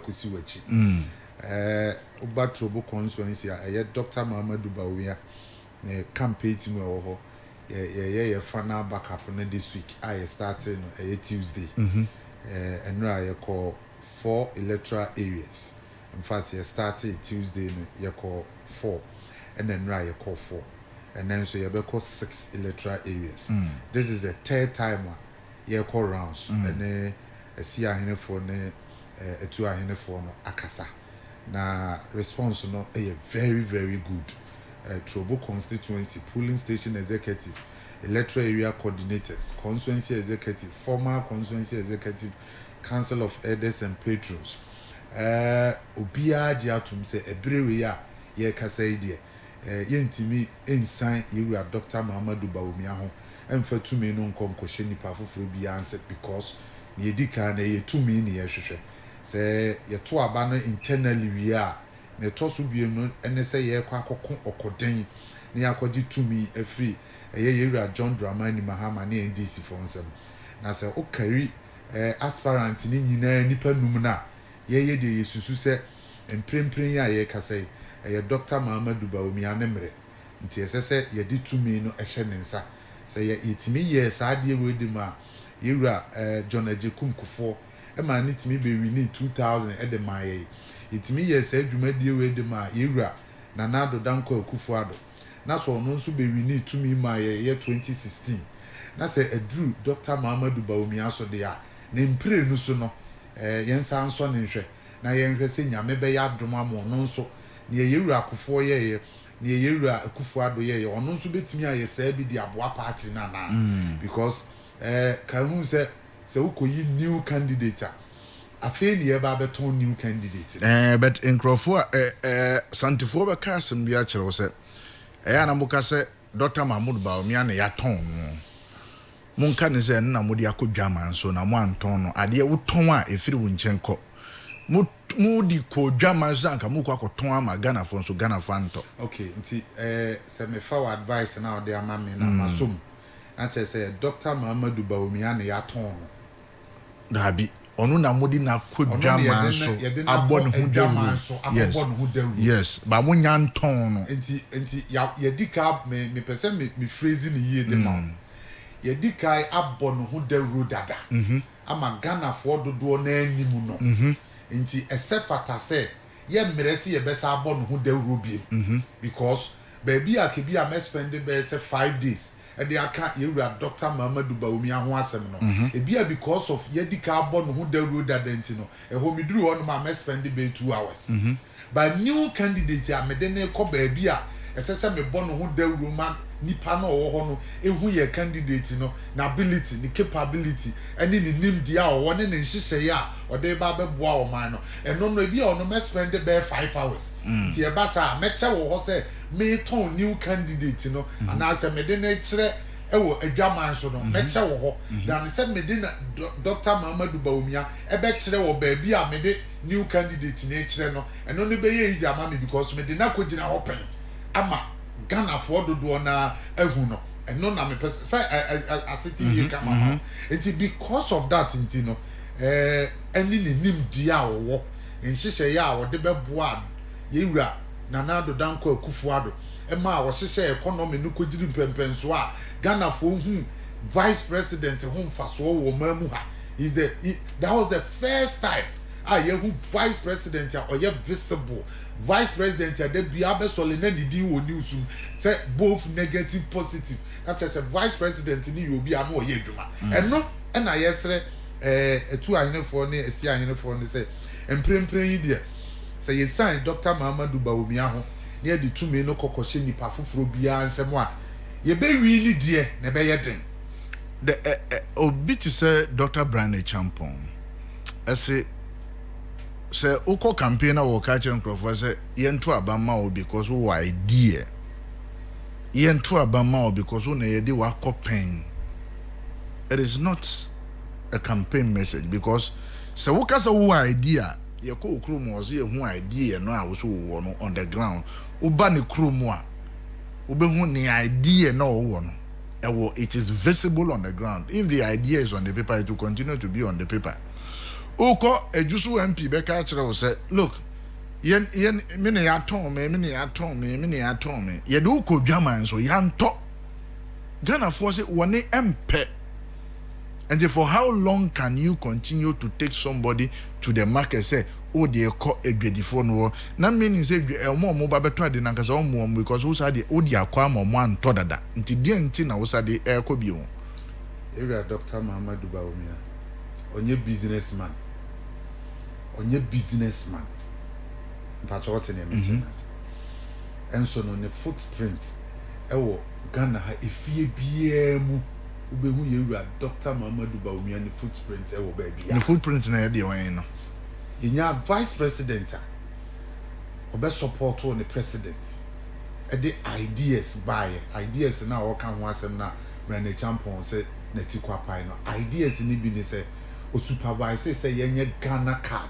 kusi wachi uba Trobo constituency a Dr. Mahamudu Bawumia ne campaign team wo ye final backup this week I started Tuesday and you call 4 electoral areas. In fact, you started Tuesday you call 4 and then you call 4 and then so you call 6 electoral areas. This is the third time you call rounds and then see a hine for ne a 2 hine for no akasa na response no very very good. Trobo constituency polling station executive, electoral area coordinators, constituency executive, former constituency executive, council of elders and patrons. Obia jiatum say ebrewe ya ye kasa ide. Yentimi ensan yewura Dr. Mahamudu Bawumia ho emfa tumi no nkom kohye nipa foforo bi answer because ye dika na ye tumi ne ye hwehwe. Say ye to aba no internally we are na to so biem no ene say ye kwa akoko okoden na yakogye tumi afri yewura John Dramani Mahama na NDC for nsem na say o carry aspirant ni nyina nipa num na ye de yesusu se emprempren ya ye kasai Dr. Mahamudu Bawumia nemre nti esese ye di tumi no ehye ne nsa se ye itimi ye saade we di ma yewura John Ajekum Kufo e ma ni timi be wi ni 2000 e de ma ye itimi ye sa adwumadie we di ma yewura Nanado Danko Akufo-Addo na so no nso be wi ni tumi ma ye 2016 na se edru Dr. Mahamudu Bawumia so de a na mpire nu so no yensa nso ne hwe na yenhwe se nyame be ya doma mo no nso ne yewura Akufo ye ne yewura Akufo-Addo ye ono nso betimi aye saa bi di aboa party na because kan hu se ukoyi new candidate afi ne ye ba beton new candidate but Nkrofo Santifo be ka asem bi a kire wo se na mo ka se Dr. Mahamudu Bawumia ne ya ton monka ne se na modi akodwama nso na mo anton no ade wo ton a efiri wo nchenkọ mu di kodwama zanka mu kwa koton ama Ghana fo nso Ghana fanto. Okay, nti se me fa advice na ode ama me na masom na che se Dr. Mahamudu Bawumia ne ya ton no dabi onu na modi na kodwama nso abon hu dawu yes ba mo nya nton no nti ya dika me pese me phrase ni ye de ma yedikai abon hu dawu dada ama Ghana fo dodo na animu no nti esefata se ye mmeresi ye besa abon hu dawu biem because baby akebi am spend be say 5 days e dey aka yewura Dr. Mahamudu Bawumia ho asem no ebia because of yedika abon hu dawu dada nti no e ho miduru ho no ma spend be 2 hours but new candidate a me de ne ko baby a esese me bon hu dawu ma nipa na owo ho no ehu ye candidate no na ability ni capability eni ni nimdi a owo ne nhihye ya ode ba beboa o man no eno no ebi ono me spend be 5 hours ti e ba sa meche wo ho se me ton new candidate no ana se me de na kire ewo adwaman so no meche wo ho dan se me de na Dr. Mahamudu Bawumia e be kire wo ba bi a me de new candidate na kire no eno no be ye easy ama me because me de na kogina open ama Ghana for dodo na ehu no eno na me pese say asiti ye kama enti because of that enti no eni ni nimdi a wo nhihye ya wo de beboa yewura Nanado Danko Akufo-Addo e ma wo hihye economy no kogiri pempenso a Ghana for hu vice president hu mfaso wo mamu ha that was the first time yehu vice president or ye visible vice president ya de bia be sole na nidi wo news say both negative positive that is a vice president ni you obi am oye dwuma eno na yesre etu ahenefo ne esi ahenefo ne say emprempren yi de say ye sign Dr. Mahamudu Bawumia ho ne ye de tumi no kokoshe nipa foforo bia ansem a ye be wi ni de na be ye den the obi ti say Dr. Brian Champon ese say uko campaigner wo ka chen Nkrofo say yentu abama o because wo idea yentu abama o because wo na ye de wa kopen. It is not a campaign message because say wo ka say wo idea ye ko okrum wo say hu idea no a wo so wo no on the ground wo ba ne krum a wo be hu ne idea no wo no it is visible on the ground. If the idea is on the paper, it will continue to be on the paper. Oko ejusu MP be ka kire wo say look yen me ne ya ton me ye do ko dwaman so ya nto Ghana force woni empe. And for how long can you continue to take somebody to the market say oh they call a beautiful no na meaning say mo ba beto ade na kasa mo because who said oh they akwa mo an to dada nti die nti na wo said e ko bi won area Dr. Mahamudu Bawumia onye businessman mpacho what in mention enso no ne footprint ewo Ghana ha efie bia mu ubehu yewura Dr. Mahamudu Bawumia ne footprint ewo ba bia the footprint na dey wan no yenya vice president obe support on the president e the ideas na wo kan ho asem na Brandon Champon say na tikwapai no ideas ni bi ni say o supervise say yenye Ghana card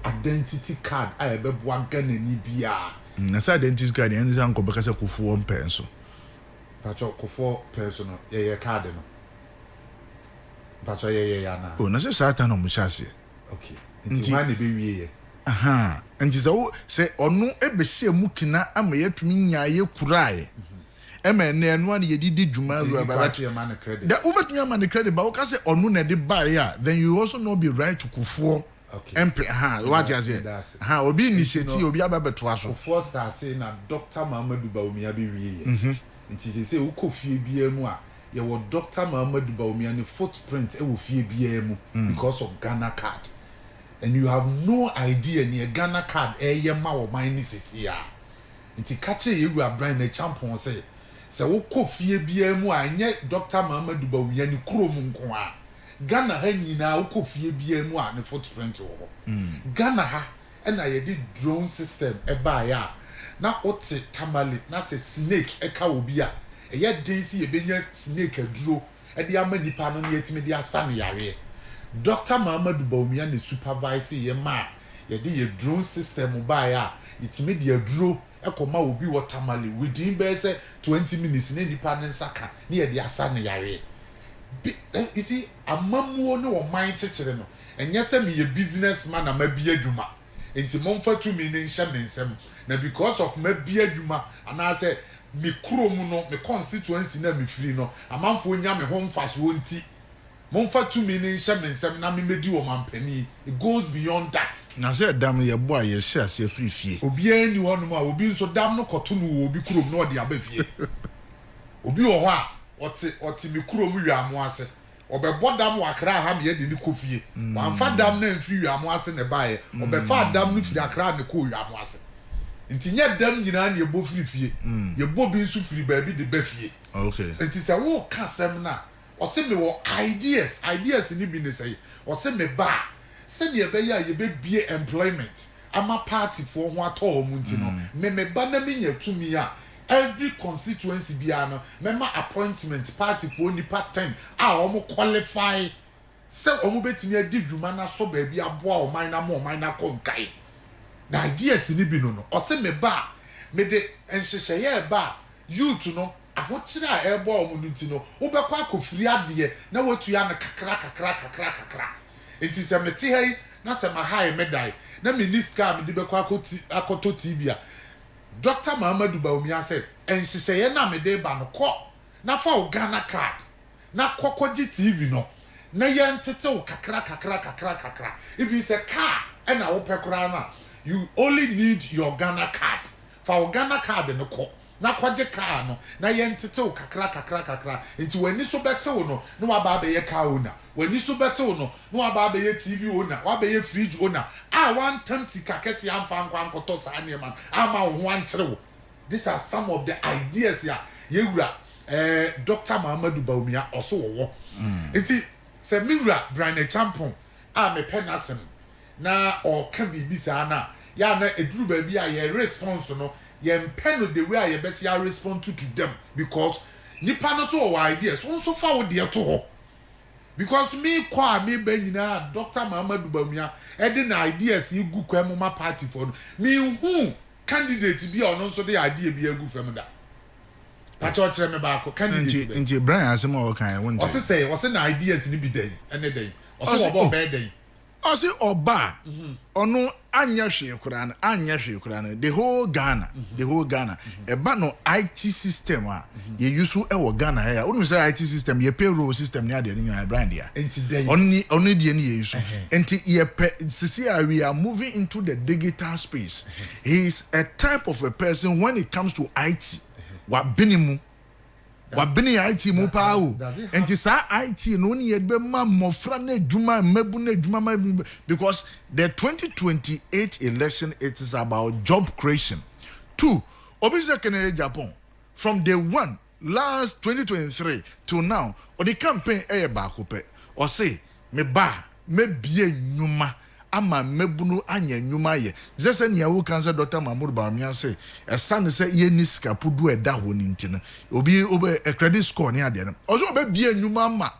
identity card a ebeboa Ghana ni bia na say identity card en san ko beka say kufuo mpenso pacho kufuo personal ye card no pacho ye ya na oh na say satan no mshase okay nti ma ne be wie aha nti say onu ebehye mu kina ama yatumi nyaaye kurae ema na enu an ye didi dwuma ru ababa da ubetumi ama ne credit ba wo ka say onu na de buy ya then you also not be right to kufuo okay MP what you say obi initiate obi ababeto aso kufuo start na Dr. Mahamudu Bawumia be wie nti say ukofie bia mu a ye wo Dr. Mahamudu Bawumia ne footprint e wo fie bia mu because of Ghana card. And you have no idea near Ghana card ye ma wo man ni sesia nti kache ye wu Brandon Champon say wo kofie bia mu a nye Dr. Mahamudu Bawumia ni kurom nko a Ghana ha nyina wo kofie bia mu a ne footprint wo Ghana ha na ye di drone system e ba ya na ote tamale na say snake e ka obi a ye densi ye benya snake aduro e di ama nipa no ne yetime di asane yare Dr. Mahamudu Bawumia ne supervise ye ma ye de ye drone system ba ya itime di aduro ekoma obi watermali within be say 20 minutes ne nipa ne nsaka ne ye de asane yare you see amamuo ne wo man chechire no enye se me ye businessman na mabia adwuma enti momfa to me ne nhye me nsem na because of mabia adwuma ana say me kurom no me constituency na me free no amanfo nya me ho mfaso nti momfa to me ne nhye me nsem na me medi wo mampani it goes beyond that na say dam ye bo aye share say free fie obi ani wonu ma obi nso dam no koto no obi kurom no de aba fie obi wo ho a oti me kurom wiamo ase obebo dam wakra ha me de ni kofie wanfa dam na mfiri wiamo ase ne bae obefa dam no firi akra ne ko wiamo ase nti nya dam nyina na ye bo firi fie ye bo bi nso firi ba bi de ba fie okay nti se wo kasem na o se me wo ideas ni bi ne say o se me ba se ne be ya ye be bie employment ama party for ho ato mu nti no me ba na me nya tumi a every constituency biano member appointment party for nipa 10 omo qualify se omo betimi adi dwuma na so ba bia aboa o man na konkai na ideas ni bi no o se me ba me de enhyehyeye ba youth no ahokyere a ebo omo nti no wo be kwa akofiri ade na watu ya na kakra enti se me ti hai na se ma hai medai na minister me de be kwa akoto TV a Dr. Mahamudu Bawumia said, and she say, na me de ba no ko na fa o Ghana card na kokoji TV no na ye ntete o kakra if it's a car and na wo pekura na you only need your Ghana card fa o Ghana card no ko na kwaje car no na ye ntete o kakra nti wani so bete wo no na wa ba ye car owner wani so bete wo no na wa ba ye TV owner wa ba ye fridge owner one time sika kesi amfa nkwa nkoto sa ne man ama wo ho ankyere wo. These are some of the ideas ya yewura Dr. Mahamudu Bawumia also wo nti se miwura Brandon Champon a me penasem na o ka bibi sa na ya na eduru ba bi a ye response no ye mpe no the way a ye best ya respond to them because nipa no so wo ideas so fa wo de to ho because me kwa me ba nyina Dr. Mahamudu Bawumia e de na ideas e gu kwa ma party for me hu candidate bi ono so de idea bi agu fam da pa cho kire me ba ko candidate nti Brian asem o kan won o se say o se na ideas ni bi dey ene dey o se wo bo be dey Ɔsi ɔba ɔno anya hwee kura no the whole Ghana ɛba no IT system a ye use ɛwɔ Ghana ya ɔno sɛ IT system ye payroll system ne ade ne nyina brand ya ɔno die ne ye use enti ye sisi we are moving into the digital space. He is a type of a person when it comes to IT wa binimu wabini IT mu pa o enti sa IT no ni yebe ma mofra na adwuma mabu na adwuma because the 2028 election it is about job creation. 2 obisa Kenya Japan from day 1 last 2023 to now or the campaign e ba ko pe o say me bie nyuma ama mebunu anya nyuma ye zese ne yawo kansa Dr. Mahmoud Bawumia say esa ne say ye niska pudu eda ho ni ntino obi a credit score ne ade no ozo be bie nyuma ama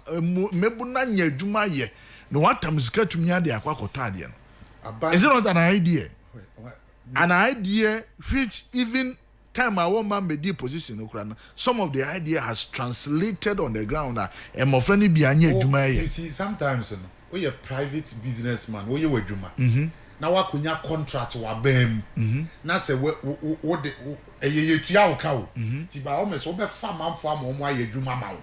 mebunu anya adwuma ye no watam sika tumi ade akwakoto ade no. Is it not an idea? An idea which even time I want man be position some of the idea has translated on the ground and my friend be anya adwuma ye. You see sometimes we a private businessman we you adwuma na wakonya contract wa bam na se wo de ye tua wo ka wo ti ba o me so be fa manfo am mo aye adwuma ma wo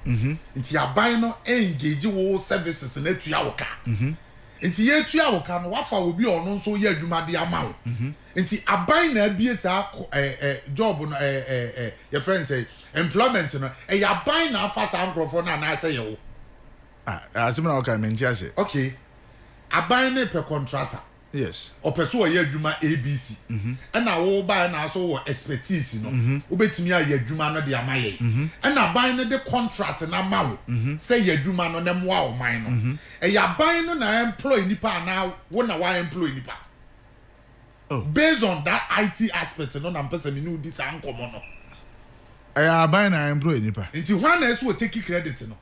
nti aban no engage wo services na tua wo ka nti ye tua wo ka no wafa obi ono nso ye adwuma de ama wo nti aban na abie sa job no your friend say employment no ya aban na afa sa nkrofo na na say ye wo asimna okay mentia say okay aban na per contractor yes opeso wo ye adwuma ABC na wo ba na so wo expertise no wo betimi aye adwuma no de amaye na aban na de contract na ma wo say ye adwuma no na moa wo man no ya aban no na employ nipa na wo na wa employ nipa based on that IT aspect no na person ni udi sa ankomo no aban na employ nipa nti hwan na eso take credit no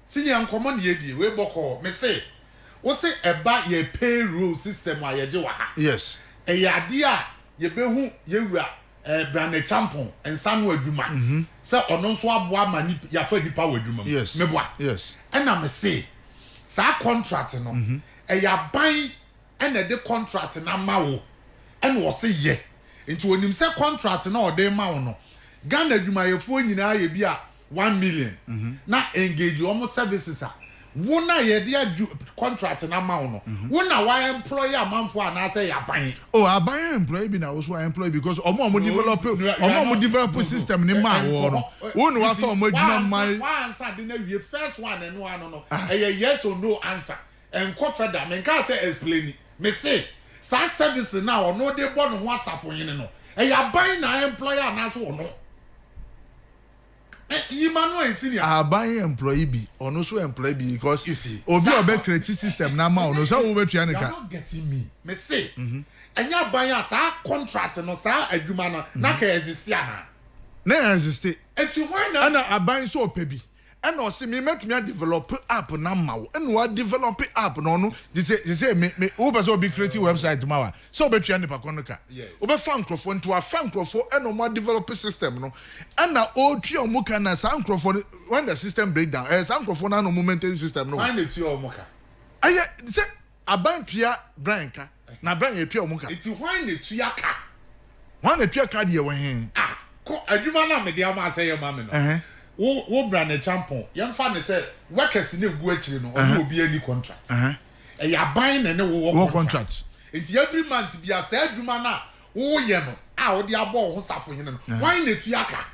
senior ankomo na ye die we boko me say wo say eba ye payroll system a ye je wa ha yes ya ade a ye behu ye wura brand champon ensa no adwuma say ono nso aboa ma ni ya fa dipa wa adwuma yes me boa yes na me say sa contract no ya ban na de contract na ma wo na wo say ye nti onim say contract na o de ma wo no Ghana adwuma ye fo nyina ye bi a 1 million na engage almost services a wona ye de contract na ma wo no wona wa employer amanfo ana say ya ban aban employee bi na wo so employee because omo develop system ni ma wo no wona wa fa omo adwuma man wa answer de na wie first one no ano no yes or no answer enko feda me nka say explain me say sa service na ono de bo no ho asafo yin no ya ban na employer ana so no Emmanuel senior aban employee bi ono so employee bi because you see obi obe create system na ma ono so wo betua ne ka. You are not getting me say enya ban ya sa contract no sa adwuma no na ka exist ana na exist enti why na ana aban so opebi and o se me metumi develop app na ma wo and wa develop app no no say me wo person obi create website ma wa so obetua ne pa kono ka obe fa nkrofo nto wa fa nkrofo and o ma develop system no and na o tua omo ka na sa nkrofo when the system break down sa nkrofo na no maintain system no why na tua omo ka aye say aban tua brand ka na brand e tua omo ka enti why na tua ka why na tua ka de we hen ko adwuma na me de ama say ma me no wo brand champon yem fa ne say workers ne gu akiri no obi ani contract ya ban ne wo contract enti every month bia say adwuma na wo ye no wo de abo ho safo hene no why na tua ka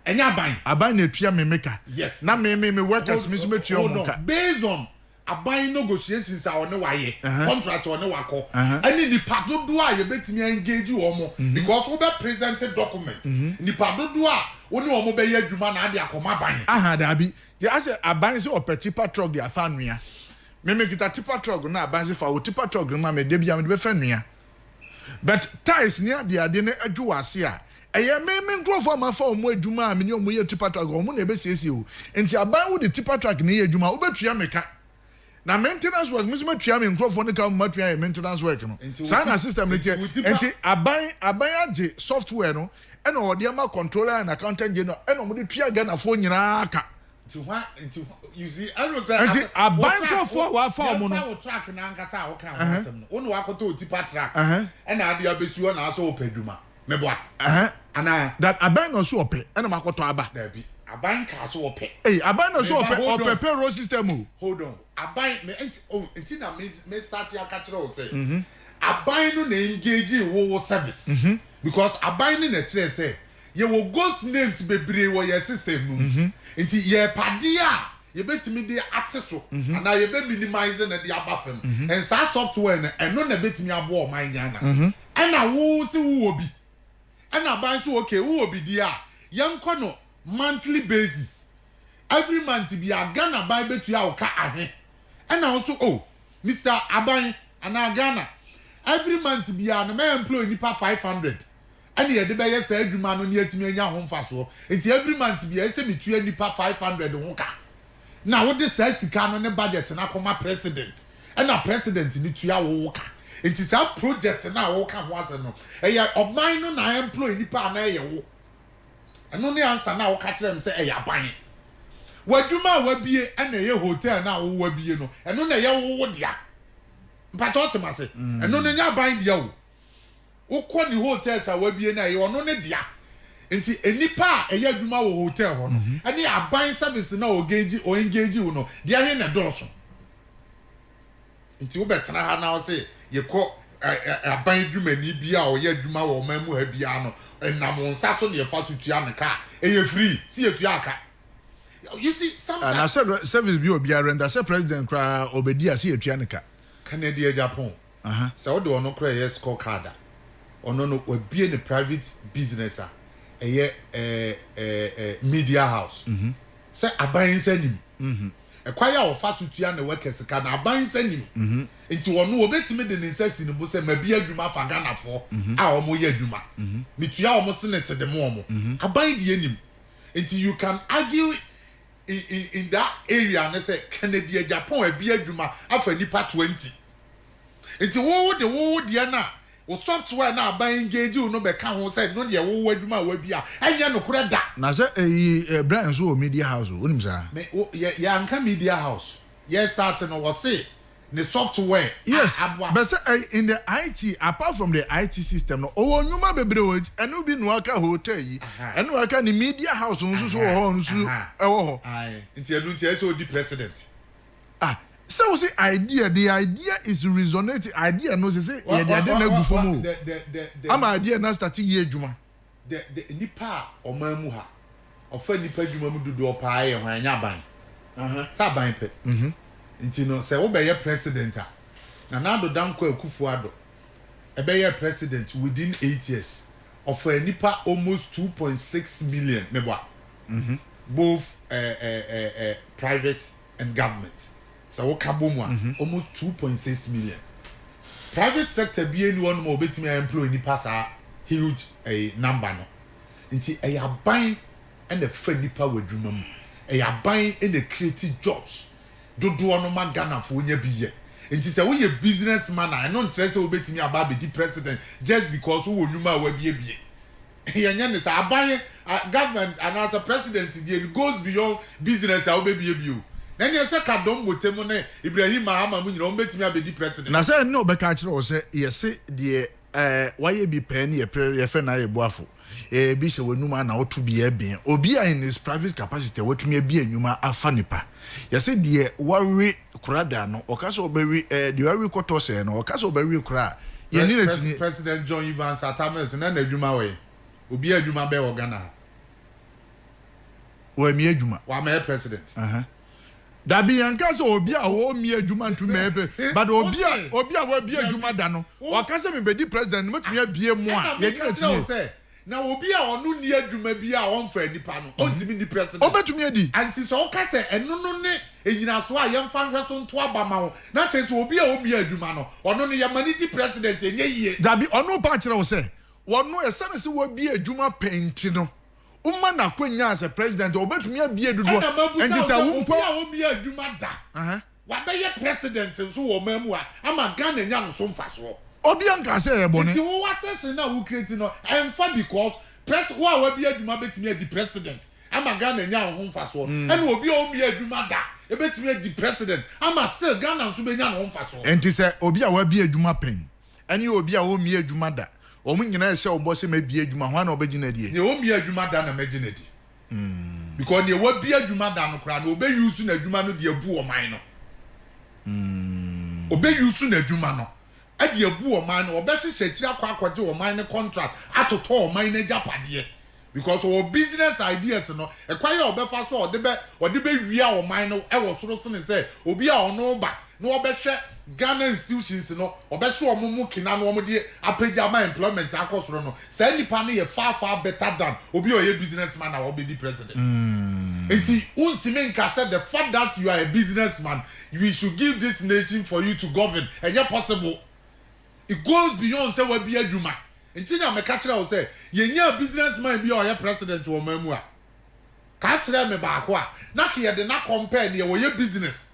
enya aban na tua me meka yes na me workers me so metua mo ka based on aban negotiations a one wa ye contract one wa ko ani ni padodo a ye betimi engage wo mo because we be present document ni padodo a woni wo mo be ye adwuma na ade akoma ban da bi je ase aban se opetipa truck de afa nua me kita tipa truck na aban se fa wo tipa truck ma me de bia me be fa nua but ties ni ade ne adwu ase a eye me nkrofo ma fa omo adwuma a me ni omo ye tipa truck omo na be siesie o enti aban wo de tipa truck ne ye adwuma wo betua meka na maintenance work me so matua me nkrofo ne ka matua maintenance work no sana system ne tie enti aban age software no e na odi ama controller and accountant je no e na mo de tua Ghana fo nyina aka You see, I don't say. Until a bank for what form? No track na nkasa wo kan asem no. Wonu akoto tipa track. And na ade abesuo na aso opeduma. Meboa. Ana that a bank no so ope. And makoto aba. There be. Aban ka so ope. Hey, aban no so ope payroll system. Hold on. Aban me enti na me start ya ka kire o say. Aban no na engage wo service. Because aban no na kire say ye wo ghost names bebre wo your system no. Enti ye pade a ye betimi de ate and ye be minimize na de abafem. And sa software na eno na betimi abo o man Ghana. And na wo si wo obi. And aban so okay wo obi di a yenko no monthly basis. Every month be a Ghana buy betu a oka ahe. And also Mr. Aban and Ghana every month be a na employ nipa 500. And ye de be yes adwuma no ne atimi anya ho mfaso. Enti every month be say metua nipa 500 ho ka. Na wo de say sika no ne budget na koma president. And na president ni tua wo ka. Enti sa project na wo ka ho ase no. Eya oban no na employ nipa na ye wo. Eno ne answer na wo ka kire me say eya ban. Wadwuma wabie na ye hotel na wo wabie no. Eno na ye wo dia. Mpato temase. Eno ne nya ban dia wo. Ukọ ni hotels a wabie na ye ono ne dia enti enipa a eya adwuma wo hotel ho no ani aban service na o engage wo no dia he na dọọso enti wo betena ha na o say ye kọ aban adwuma ni bia o ye adwuma wo mamu ha bia no enam nsa so ne ye fa so tua ne ka eye free si ye tua aka. You see sometimes na service bi obi arenda say president kra obedi ase ye tua ne ka Canada Japan so wo de ono kra ye score card ono no obie ne private business a media house say aban sanim ekwaya ofa sutua ne workers ka na aban sanim enti ono obetime de ne nsasi ne bo say mabia adwuma fa Ghana fo a omo ye adwuma mitua omo senate de mo aban de anim enti you can argue in that area na say Canada Japan abia adwuma afa nipa 20 enti wo de na o software na aban engage no be ka ho say no ye wo adwuma wa bia anya no kura da na say Brian so media house wonim sa me ya anka media house yes starting no was say the software yes but say in the IT apart from the IT system no o nyuma bebre wo enu bi no aka hotel yi enu aka ni media house nso so ho nso e wo ho nti enu nti so di president so we say the idea is resonating idea no say yeah the idea na gu fomo am idea na start ye adwuma the nipa omamu ha ofa nipa adwuma mu dudu opa ye ho anya ban sa ban pe nti no say wo be ye president na do danko akufu ado e be ye president within 8 years of a nipa almost 2.6 million meboa both private and government. So almost 2.6 million. Private sector be anyone more betting employ ni pass a huge number no. Nti buying and the friend nipa wadwuma mu. Buying and the creative jobs. Dodo no ma Ghana for nya bi ye. Nti say we a businessman I no ntre say obetimi aba be the president just because we onuma wa bie bie. Yanya ne say buying government and as a president it goes beyond business a obebie bio. Then you say kadom motemu ne Ibrahim Mahama mu nyina ombetimi abedi president. Na say no be ka kire o say yes de why be pen ye friend na ye boafo. Bi se wanuma na otu bi eben. Obi in his private capacity watumi bi enuma afa nipa. Yes de worry kurada no okaso obewi de worry koto say no okaso obewi kura. Ye ni letini President John Evans Atames na adwuma we. Obi adwuma be wo Ghana. Wa mi adwuma. Wa me president. Dabi yanka so obi a wo mi adwuma ntu mebe but obi a wo bi adwuma da no waka se me be di president matumi abie mu a ye gina tini na obi a onu ni adwuma bi a won fa nipa no ontimi ni president obetumi adi anti so waka se eno no ne enyina so a yemfa hwe so nto abama wo na che so obi a wo mi adwuma no ono ne yemani di president enye yie dabi ono pa kire wo se wono esane se wo bi adwuma penti no umma na kwenya as a president obetumi abie dudu enti se wo mpo a wo bi adwuma da wa be ye president so wo mamu a ama Ghana nya no so mfaso obi anka se e bone nti wo session na wo create no emfa because press wo a wa bi adwuma betumi adi president ama Ghana nya ho mfaso and obi o mi adwuma da ebetimi di president ama still Ghana nso benya no mfaso enti se obi a wa bi adwuma pen ene obi a o mi adwuma da o mu nyina ehye obo se ma bi adwuma ho na obegina die ne o mi adwuma da na magina di because ne wa bi adwuma da no kra na obe use na adwuma no de abu oman no obe use na adwuma no ade abu oman no obe hye kira akwaje oman ne contract atoto oman na japade because our business ideas no ekwaye obefa so ode be wia oman no e wo soro se ne say obi a ono ba no obehwe Ghana institutions no obehwe omumu kina no omde apagya ma employment akosoro no say nipa no ye far better than obi o ye businessman na obedi president enti ultimate nka said the fact that you are a businessman we should give this nation for you to govern and yet possible it goes beyond say we be adwuma enti na me ka kire wo say yenya businessman bi o ye president wo mamu a ka kire me ba ko a na ke ye de na compare ne wo ye business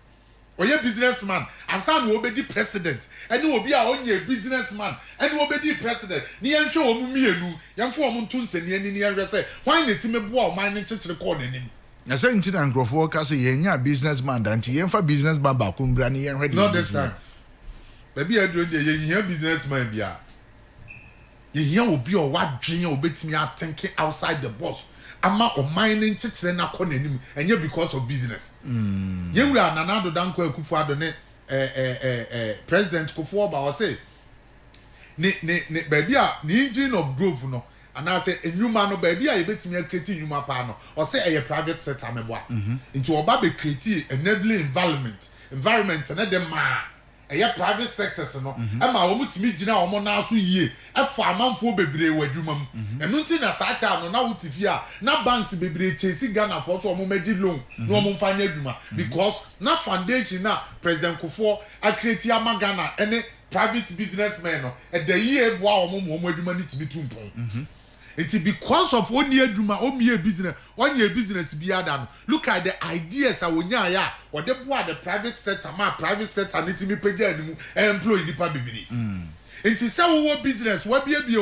oye businessman ansa na obedi president ene obi a onye businessman ene obedi president ni yenhwe wo mu mienu yemfo wo mu ntunsani ani ni yenhwe say why na time bo o man ne kyekere call nanim na say nti na nkrofo ka say yenya businessman da nti yemfa businessman ba ko mbra ni yenhwe de not this time baby adro de yenya businessman bia yenya obi o wadwen obetimi a think outside the box ama o mining chichire na ko nanim enye because of business yewura Nanado Danko Akufo-Addo ne president Kufuor ba o say ne baby a the engine of growth no ana say enwuma no baby a yebetimi a create enwuma pa no o say eye private sector meboa into oba be create enabling environment na dem ma eye private sectors no ama wo mutimi gina wo na so yie efa amanfo bebre wadwuma mu enu nti na saata no na wutifi a na banks bebre chesi Ghana for so mo magi loan no mo mfanya adwuma because na foundation na president Kufuor a create ama Ghana ene private businessmen no e da yie boa wo mo adwuma ni tibi tumpon it's because of one year duma business 1 year business be adam look at the ideas awonya ya or the boy the private sector private sector need to be paid employee nipa bibiri nti say wo business we be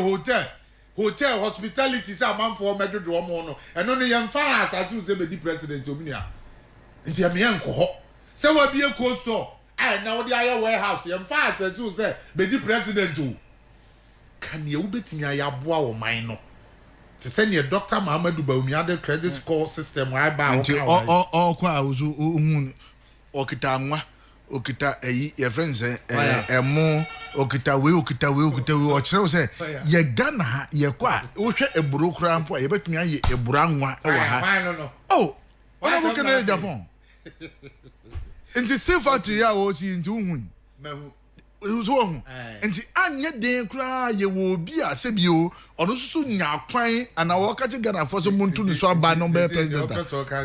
hotel hospitality say man for medro do mo no eno ne yemfa asasu say be di president obinia nti am yen ko ho say we be cold store na wo di aye warehouse yemfa asasu say be di president o kan ye wo betimi ayaboa wo man no to send your Dr. Mahamudu Bawumia credit score system why ba all kwa uzu ohun okita nwa okita your friends emo okita we o kire say ye Ghana ye kwa wo hwe eburo kura mpo ye betumi aye ebura nwa e wa ha oh ona wo kana Japan nti safe factory ya wo si nti ohun mehu uzo nti anye den kura ye wo bi a se bio ono susu nya kwan ana wo ka che Ghana for so muntu ni so aba no be president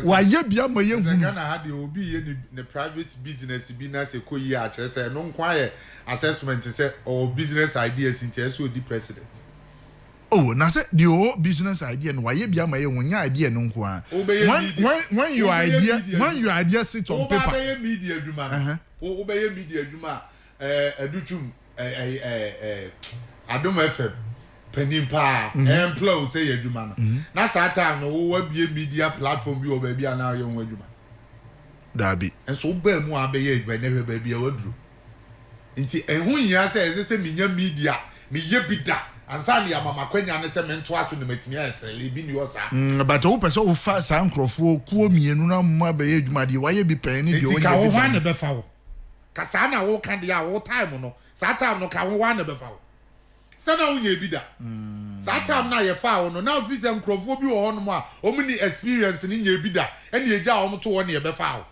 wa ye bia ma ye hu Ghana ha de obi ye ne private business bi na se ko yi a kire se no nkwa ye assessment se or business ideas nti so di president oh na say the whole business idea no wa ye bia ma ye hu nya idea no nkwa when your idea sit on paper o be media adwuma o be media adwuma educhum Adom FM penimpa employ say adwuma no na saa time no wo bie media platform bi o ba bia na ye ho adwuma dabi enso ba mu abeye adwuma na hwe ba bia wadru nti ehun nya say minya media me ye bida ansa ne amama kwanya ne say mento aso ne matimi asele bi ni osa but wo pese wo fa sa nkrofo kuo mienu na mu abeye adwuma de wa ye bi pen ni de o ka wo hwan ne befa wo kasa na wo kan dia wo time no saa time no ka wo hwan ne befa wo se na wo ye bi da saa time na ye fa wo no na office nkrofo bi wo ho no a omni experience ni nye bi da ene ye gya wo to wo ne ye befa wo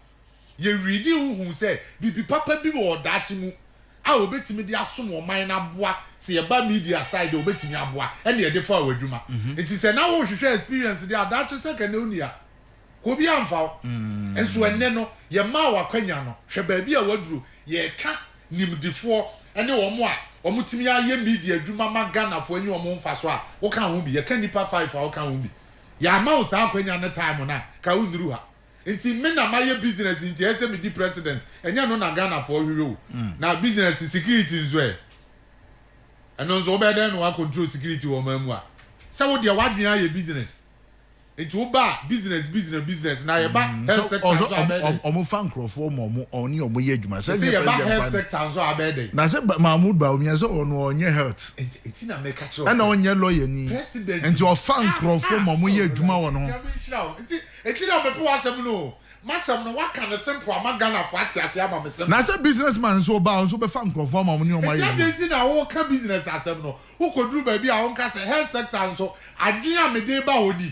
ye ready hu say bibi papa bi wo dachi mu a obetimi de asom wo man na boa se ye ba media side obetimi aboa ene ye de fa wo adwuma enti se na wo hwehwe experience de adachi se ka ne unia ko bi amfa enso enne no ye ma wa kwanya no hwe ba bi a waduru ye ka nimdifo ene wo mo a wo mutimi aye media adwuma ma Ghana fo anyi wo mo mfa so a wo ka ho bi ye ka nipa 5 a wo ka ho bi ya ma wo sa kwanya ne time na ka unuru ha enti me na ma ye business enti ese me di president enya no na Ghana fo hwere o na business security nzo eno nzo be den no wa control security wo mamu a se wo de wadwen aye business It will buy business. Now you buy health sector so abede. Omo fan crofo mo oni omo ye adwuma. Say you buy health sector so abede. Na say Mahmoud Bawumia say ono onye health. It's na make catch. And onye lawyer ni. President. And your fan crofo mo ye adwuma wo no. It's na me po asem no. Masam no what can simple am Ghana for atiase ama me simple. Na say businessman so ba so be fan crofo mo ni omo ye. It's na wo ka business asem no. Who koduru ba bia won ka say health sector so adwea me dey ba oni.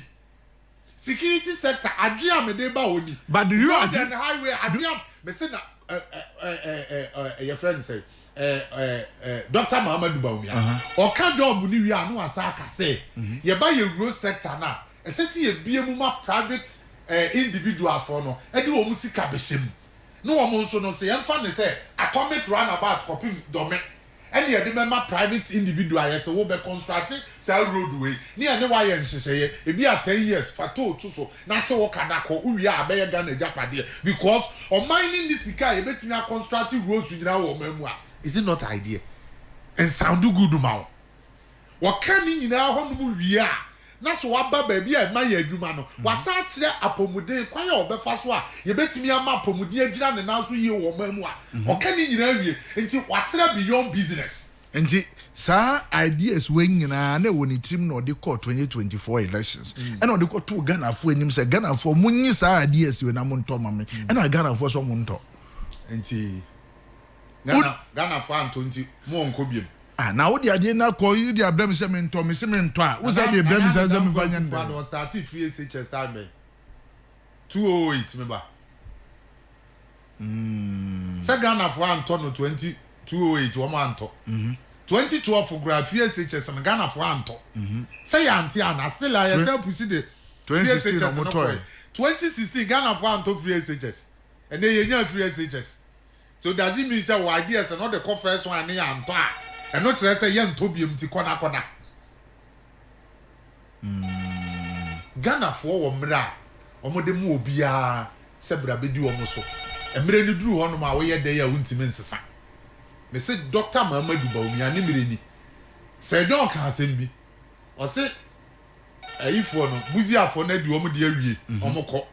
Security sector adria me dey ba oni. But do you agree the highway adria me say na your friend say Dr. Muhammadu Bawumia o ka job ni wi anu asa aka say ye ba ye road sector na e say ye bie mu ma private individuals for no e dey o mu sika behim no o mu nso no say em fa ne say atomic runabout copy dome any of them private individual yes wo be construct say roadway ni ene wa ye nhyehyeye e bi 10 years fato to so na te wo kadako uwi a be ye Ghana japade because o mining this sika e betimi a construct roads nyina wo mamu a is it not idea and sound good ma wo kan ni nyina ho no mu wi a na so waba ba bi a ma ye adwuma no wasa kire apomuden kwan ya obefa so a ye betimi ama apomuden agira ne na so ye wo mamu a o kan ni nyina wi enti watere beyond business enti sa ideas we nyina na woni team no de call 2024 elections and no de call to Ghana fo anim say Ghana fo munyi sa ideas we na monto mame and Ghana fo so monto enti Ghana fo anto enti mo onko biem na wo dia de na ko you dia brem se mento me se mento a wo say de brem se me fanya nda no start free SHS time 208 me ba se Ghana fo anto no 208 wo ma anto 2012 grad free SHS no Ghana fo anto say anti ana still I say push the 2016 no 2016 Ghana fo anto free SHS and then you free SHS so does it mean say why ideas not the first one and anto and not say yen tobium ti kona Ghana for wo mra omode mu obia se bra bedi wo so emre ni duru hono ma wo ye dey ya wuntimi nsesa me say Dr. Muhammadu Bawumia ni mre ni se don ka asem bi o se ayifo no buziafo na di wo mu de awie omukọ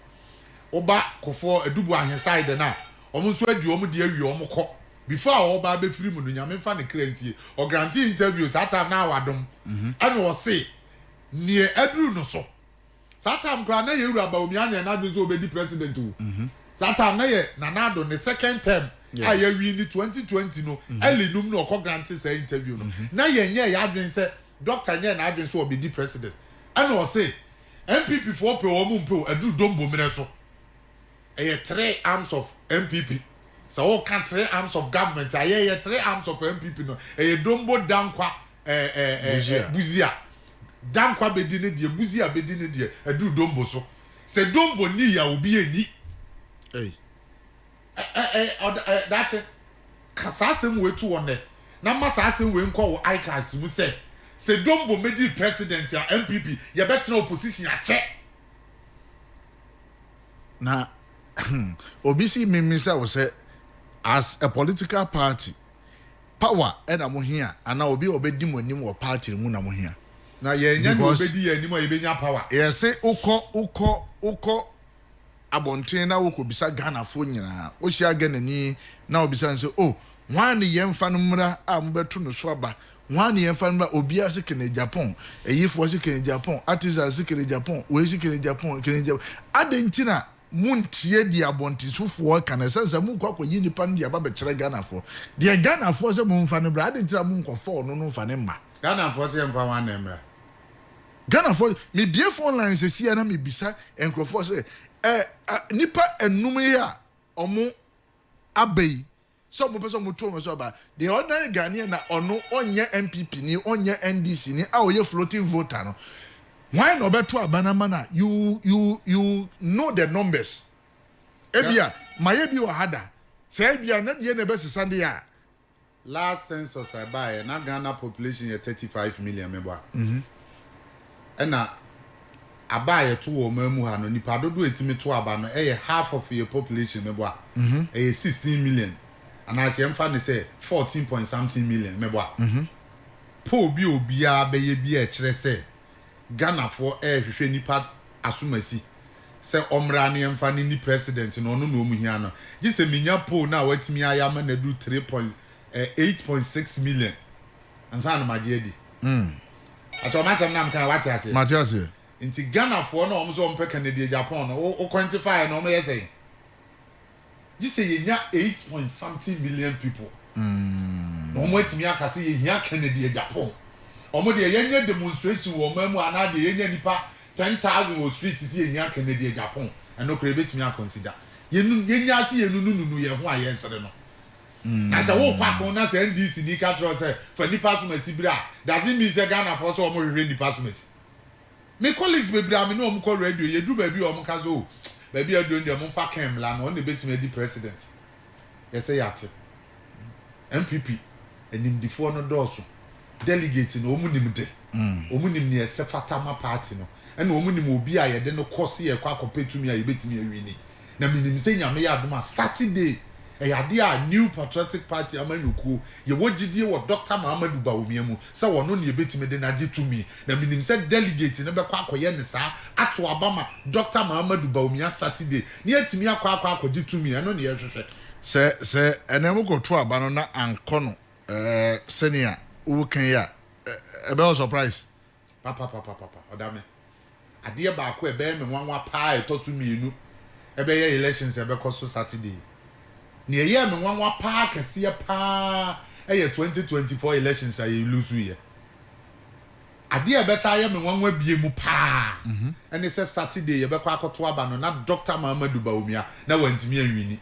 oba kofo edubu ahenside na omu so adi wo mu de awie omukọ before all ba be free mu no nyame fa ne clearance o guarantee interviews ata na wadom and o say nie adru no so satam kra na ye wura Bawumia na do so obedi president o satam na ye nanado ne second term aye wi ni 2020 no early num no o guarantee say interview no na ye nye ya adwen say doctor nye na adwen so obedi president and o say MPP for pe wo mu mpe adru dombo mire so 3 arms of MPP. So all country arms of government, I 3 arms of MPP no. Dombo dankwa buzia. Dankwa bedine die buzia bedine die edu dombo so. Se dombo ni ya obi eni. Hey. That's it. Kasasem we tu one. Na masasem we nko wo icons mu se. Se dombo medi president ya MPP, ye better opposition a che. Na obisi mimisa wo se as a political party power and mo here and now obi obedi mo nim wo party mu na mo here na ye nya no obedi ye nim ye benya power ye say uko abonten na wo ko bisa Ghana fo nyina wo hia Ghana ni na obisa say oh wan ye mfa no mra a mo betu no so aba wan ye mfa no obi ase kene Japan eyifo ase kene Japan artisan ase kene Japan we ase kene Japan adentina muntie di abontisufo kana sense mu kwakwa yi nipa no dia ba be kire Ghana fo de Ghana fo se mu mfa no bra adentira mu nkofo no mfa ne mma Ghana fo se mfa wan na mra Ghana for me bie phone line se sia na me bisa enkrofo se nipa enum ya omo abei so mo person mo to mo so ba the ordinary Ghanaian na ono onye MPP ni onye NDC ni a oye floating voter no why no beto abanama na you know the numbers ebia maye bi wa hada say ebia na de na be sesande ya last census I buy na Ghana population is 35 million meba na abaye to wo mamu ha no nipa dodo etimi to aba no half of your population meba 16 million and as you mfa ne say 14 point something million meba po bi obia be ye bi e kire say Ghana for hwehwe nipa asumasi sɛ ɔmra ne yɛmfa ne ni president no ɔno na ɔmu hia no gye sɛ minya poll na watumi ayɛ ama na du 8.6 million ansa na magye adi atɔ masɛm na mka wate ase Matias nti Ghana for na ɔmo so ɔmpɛ Canada Japan no o quantify na ɔmo yɛ sɛ gye sɛ yɛnya 8 something million people na ɔmo atumi aka sɛ yɛhia Canada Japan ɔmo de yɛnya demonstration wɔ ɔmo mu ana de yɛnya nipa 10,000 wɔ street sɛ yɛnya Canada Japan ɛno kora ebetumi a consider yɛnya ase yɛnunu yɛ ho a yɛnsere no na sɛ wo kwa kon na sɛ NDC ni ka tro sɛ fa nipa so masi bra doesn't mean sɛ Ghana for so ɔmo hwehwɛ nipa so masi me colleagues be bra me no ɔmo kɔ radio yɛdu baabi ɔmo ka so baabi adu ndi ɔmo fa kem la no ɔno ebetumi adi president yɛsɛ yɛate MPP enimdifoɔ no dɔɔso delegate no ɔmo nimde ɔmo nim ne ɛsɛ fatama party no ɛna ɔmo nim obi a yɛde no kɔse yɛ kɔ akɔpetumi a yɛbetumi awini na minim sɛ nyame yɛ adom a Saturday ɛyade a New Patriotic Party amanukuo yɛwɔ gidie wɔ Dr. Muhammadu Bawumia mu sɛ wɔno ne yɛbetumi de na gye tumi na minim sɛ delegate ne bɛkɔ akɔyɛ ne saa ato abama Dr. Muhammadu Bawumia Saturday ne yɛtumi akɔgye tumi ɛno ne yɛhwehwɛ sɛ ɛnɛm kɔto aba no na ankɔ no sɛnea wokan ya ɛbɛwɔ surprise papa ɔdame adeɛ baako ɛbɛyɛ me nwanwa paa ɛtɔ so mmienu ɛbɛyɛ elections ɛbɛkɔ so Saturday ne ɛyɛ me nwanwa paa kɛseɛ paa ɛyɛ 2024 elections a yɛ lose yɛ adeɛ ɛbɛsa yɛ me nwanwa bie mu paa ɛne sɛ Saturday yɛbɛkɔ akɔto aba no na Dr. Muhammadu Bawumia na wantimi anwini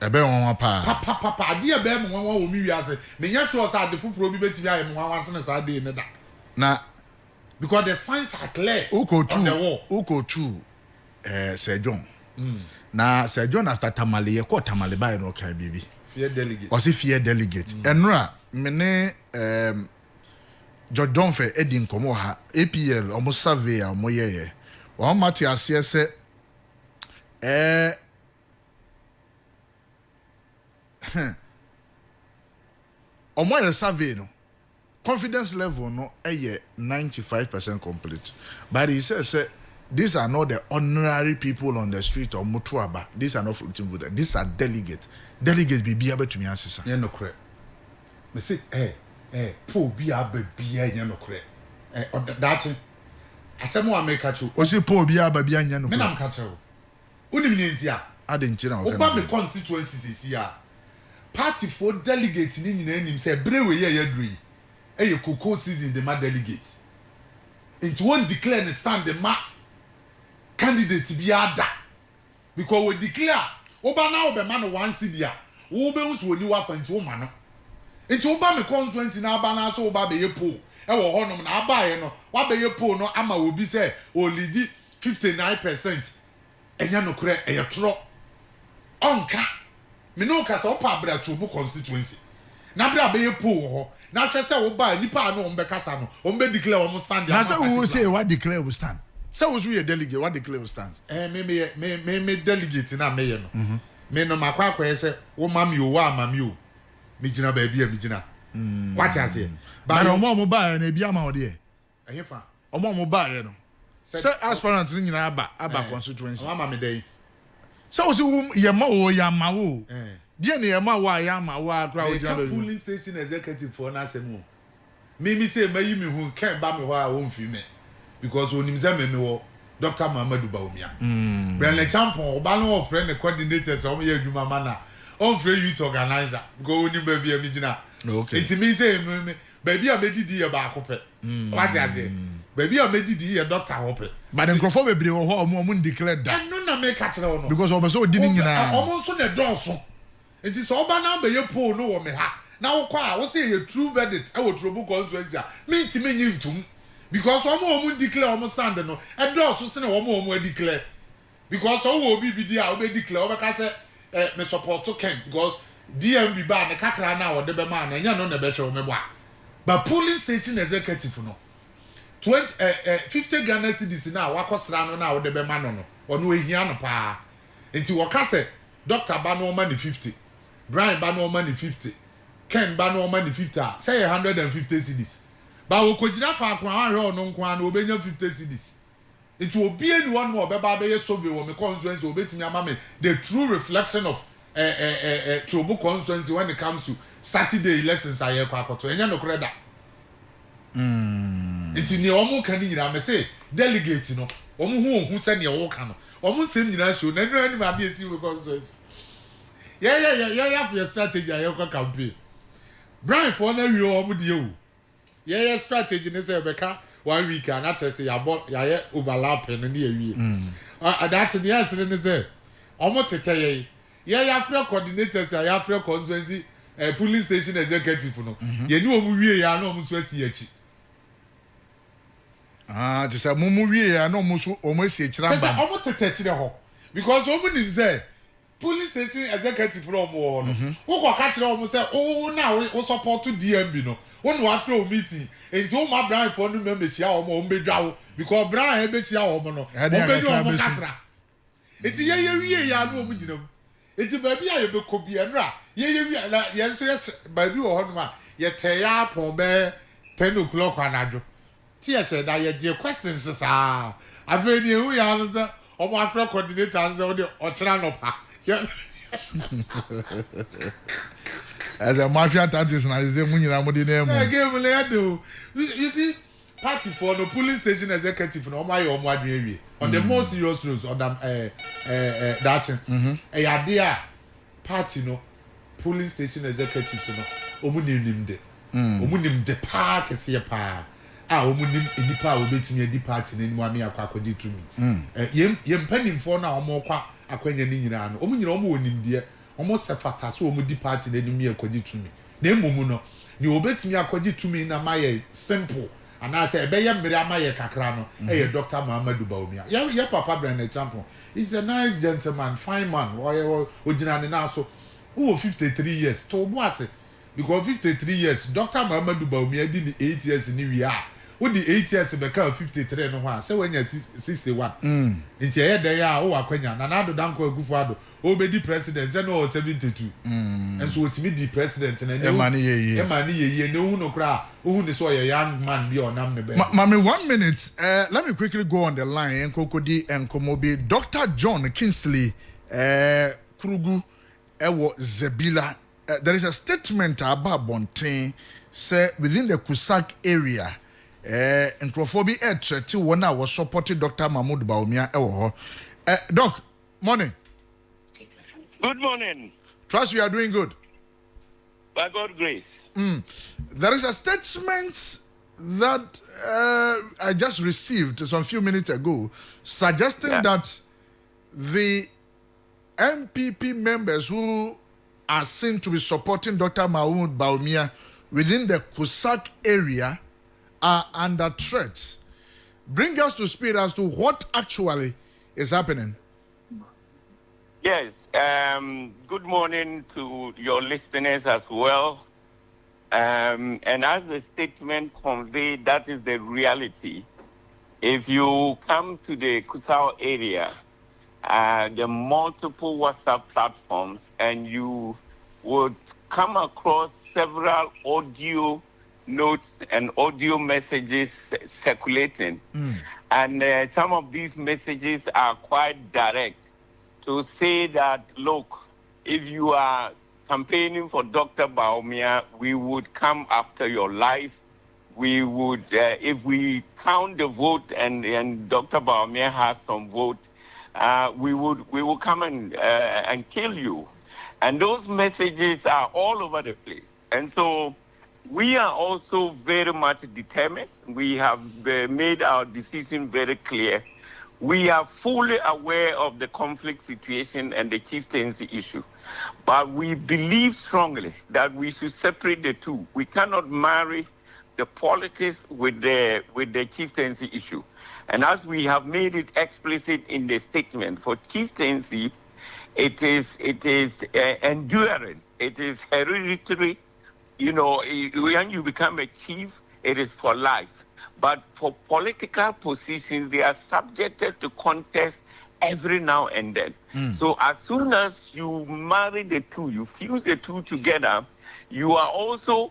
ɛbɛyɛ nwanwa paa papa adeɛ ɛbɛyɛ me nwanwa wɔ mi wiase menya sure sɛ ade foforɔ bi bɛtumi ayɛ me nwanwa sene saa de ne da na because the signs are clear Uko two Sir John na Sir John after Tamale yɛkɔ Tamale by no kan bibi fear delegate ɔsi fear delegate ɛnura mene George Donfe edi nkɔmɔ ha APL ɔmo survey a ɔmo yɛyɛ wɔn mate aseɛ sɛ ɔmo yɛ survey no confidence level no 95% complete but he says these are not the ordinary people on the street or mutuaba these are not floating voters these are delegates be able to me answer yeah no correct me say po bi aba bia yeah no correct that asemo America chu o say po bi aba bia nya no me nam ka che wo unim ni ntia adenchi na o ba me constituency sisi a party for delegate ni nyina nim say brewe ye yadui eye koko season the ma delegate it won't declare the stand the ma candidate bi ada because we declare oba na oba ma no one city a wo be nso oni wa fanti o ma no enti oba me constituency na aba na so oba be ye poll e wo honom na aba ye no wa be ye poll no ama obi say o lead 59% enya no kure e ye tro onka me no ka so pa bra to bu constituency na bra be ye poll ho na hwe say wo ba nipa no ombe kasa no ombe declare wo stand na say wo say what declare we stand so was we a delegate what declare we stand me delegate na me ye no me no makwa akwa say wo mami o wa mami o me gina ba bia me gina what you say ba no mo ba na bia ma o de ehefa mo ba ye no say aspirant ni nyina aba constituency wa ma me dey so was ye ma o ya ma wo die ne ye ma wa ya ma wa akra o gina ba police station executive for na asemu me say mayi me hu kan ba me ho a wo mfi me because onim say me wo Dr. Muhammadu Bawumia Brandon Champon oba no friend the coordinators o me adwuma ma na on free youth organizer go onim ba bia me gina okay it means say me baby a medidi ye ba akopɛ what you say baby a medidi ye doctor hope but the crofo bebre wo ho o mo declare that no na me ka kire no because obo so di ni nyina o mo so na dɔɔso enti so oba na ba ye poll no wo me ha na wo kwa wo say ye true verdict e wo trobu constituency a me ntime nyi ntum because omo declare omo stand no e dɔɔso se na omo declare because o wo bi di a o be declare o be ka say me support to Ken because DMB ba ne kakra na wo de be ma na nya no na be hwe me bo but polling station executive no 50 Ghana cedis na wakosra no na wo de be ma no ono ehia no pa enti wo ka say Dr. ba no ma ni 50 Brian ba no ma ni 50 Ken ba no ma ni 50 say 150 cedis ba wo kojina fa akwa ahwe ono nkwa na obenya 50 cedis It will be anyone more beba be survey wo me constituency obetimi ama me the true reflection of Trobo constituency when it comes to Saturday elections aye kwa akoto enya no kreda enti ne omo kan nyina me say delegate no omo hu se ne wo ka no omo sem nyina show na no ani ma dey see we constituency yeah for your strategy aye kwa campaign Brian for na wi omo de o yeah strategy ne say beka 1 week and that say ya overlapping no ne awie that the answer ne say omo teteye yeah free coordinators ya free constituency police station executive no ye ni omu wie ya na omu so asi achi just say mumu wie ya na omu so omu asi akira ba omu tete kire ho because omu nim say police station executive no omu no wo ko ka kire omu say o na wo support DMB no wo no afre o meeting enti o ma Brian for no member chia omu bedwa wo because Brian e be chia omu no o be no omu kakra enti ye wie ya na omu ginam enti baabi a ye be ko bia nra ye wi na ye so yes baabi wo ho no ma ye te ya pon be 10 o'clock anajo ti ye say da ye je questions sa afeni hu ya no say o mo afro coordinator say o de o kira no pa as a mafia tactics na say munyina mo de na mu game le do you see party for no police station executive no my o mo adwen wie on the most serious news on that ya dia party no police station executives no omu nim de pa kese pa omu nim enipa obetimi edi party na enimu ami akwakoji tumi yem panimfo na omu kwa akwanya ni nyina no omu nyina omu onim de omu sefata so omu di party na enimu akwaji tumi na emumu no ni obetimi akwaji tumi na maye simple and I say be yam mere amaye kakra no Dr. Muhammadu Bawumia ya papa Brian Champion he's a nice gentleman fine man ojina ne na so 53 years to boase because 53 years Dr. Muhammadu Bawumia did 8 years ni wi a wo di 8 years be ka 53 no ho a say wanya 61 nti ye dey a wo akwanya na na do danko agufo ado o be di president say no 72 and so otimi di president na e mani ye ne hu no kra hu ne so ye young man bi onam ne be mami 1 minute let me quickly go on the line enkokodi enkomobi Dr. John Kingsley Krugu ewo Zebila there is a statement about Bonten say within the Kusak area Nkrofobi threat wona was supporting Dr. Mahmoud Bawumia ewo doc morning. Good morning. Trust you are doing good. By God's grace. There is a statement that I just received some few minutes ago suggesting that the MPP members who are seen to be supporting Dr. Mahmoud Bawumia within the Kusak area are under threat. Bring us to speed as to what actually is happening. Yes. Good morning to your listeners as well. And as the statement conveyed, that is the reality. If you come to the Kusao area, the multiple WhatsApp platforms, and you would come across several audio notes and audio messages circulating. And some of these messages are quite direct to say that, look, if you are campaigning for Dr. Bawumia, we would come after your life. We would, if we count the vote and Dr. Bawumia has some vote, we will come and kill you. And those messages are all over the place. And so we are also very much determined. We have made our decision very clear. We are fully aware of the conflict situation and the chieftaincy issue. But we believe strongly that we should separate the two. We cannot marry the politics with the chieftaincy issue. And as we have made it explicit in the statement, for chieftaincy, it is enduring. It is hereditary. You know, when you become a chief, it is for life. But for political positions, they are subjected to contest every now and then. So as soon as you marry the two, you fuse the two together, you are also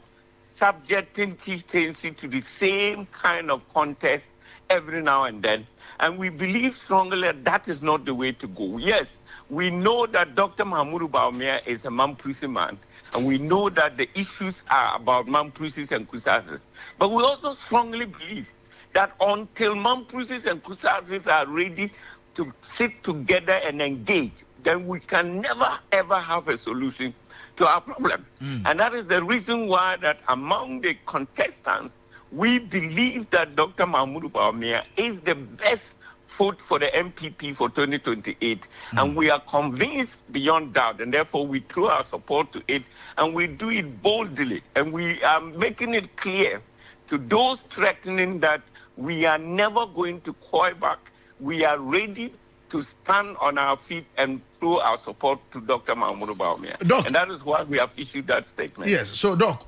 subjecting chieftaincy to the same kind of contest every now and then. And we believe strongly that that is not the way to go. Yes, we know that Dr. Mahamudu Bawumia is a Mamprisi man, and we know that the issues are about Mamprisis and Kusasis. But we also strongly believe that until Mamprisis and Kusasis are ready to sit together and engage, then we can never, ever have a solution to our problem. And that is the reason why that among the contestants, we believe that Dr. Mahamudu Bawumia is the best foot for the MPP for 2028. And we are convinced beyond doubt, and therefore we throw our support to it, and we do it boldly. And we are making it clear to those threatening that we are never going to coy back. We are ready to stand on our feet and throw our support to Dr. Mahamudu Bawumia. Doc, and that is why we have issued that statement. Yes, so Doc,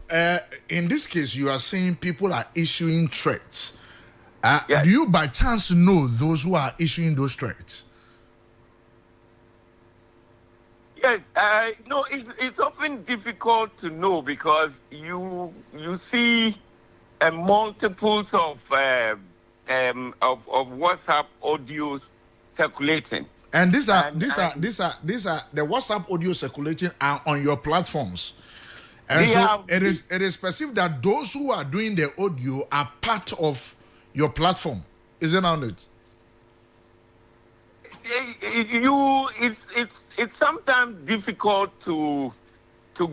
in this case, you are saying people are issuing threats. Yes. Do you by chance know those who are issuing those threats? Yes, no, it's often difficult to know because you see multiples of WhatsApp audios circulating. And these are the WhatsApp audio circulating are on your platforms. And so it is perceived that those who are doing the audio are part of your platform. Isn't it? It's sometimes difficult to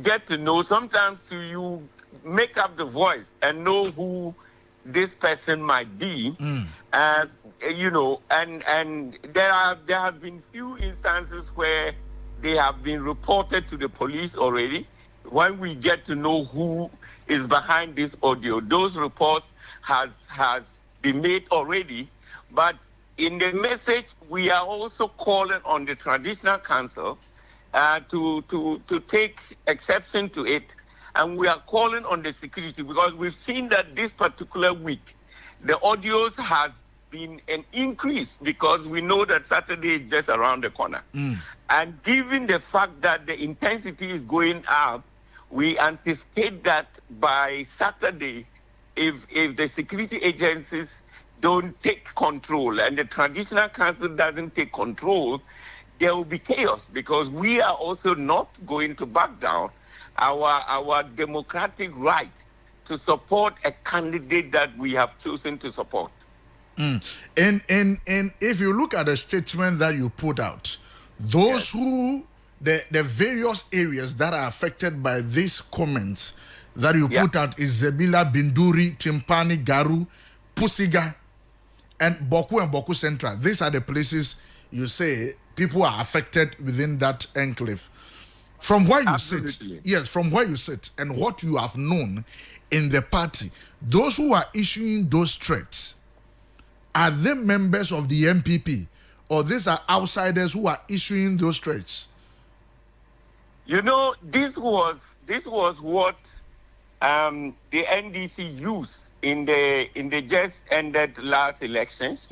get to know. Sometimes you make up the voice and know who this person might be, as you know, and there have been few instances where they have been reported to the police already. When we get to know who is behind this audio, those reports has been made already. But in the message, we are also calling on the Traditional Council to take exception to it. And we are calling on the security because we've seen that this particular week, the audios has been an increase because we know that Saturday is just around the corner. And given the fact that the intensity is going up, we anticipate that by Saturday, if the security agencies don't take control and the Traditional Council doesn't take control, there will be chaos because we are also not going to back down our democratic right to support a candidate that we have chosen to support. And if you look at the statement that you put out, those who the various areas that are affected by this comment that you put out is Zebila, Binduri, Timpani, Garu, Pusiga, and Boku Central. These are the places you say people are affected within that enclave. From where you sit, yes, from where you sit and what you have known in the party, those who are issuing those threats, are they members of the MPP or these are outsiders who are issuing those threats? You know, this was what the NDC used in the just ended last elections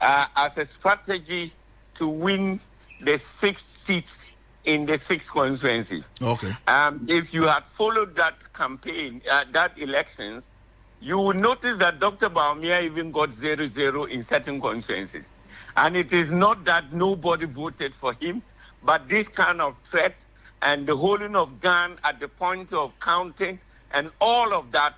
as a strategy to win the 6 seats in the 6th constituency. Okay. If you had followed that campaign, that elections, you would notice that Dr. Bawumia even got 0-0 in certain constituencies. And it is not that nobody voted for him, but this kind of threat and the holding of gun at the point of counting and all of that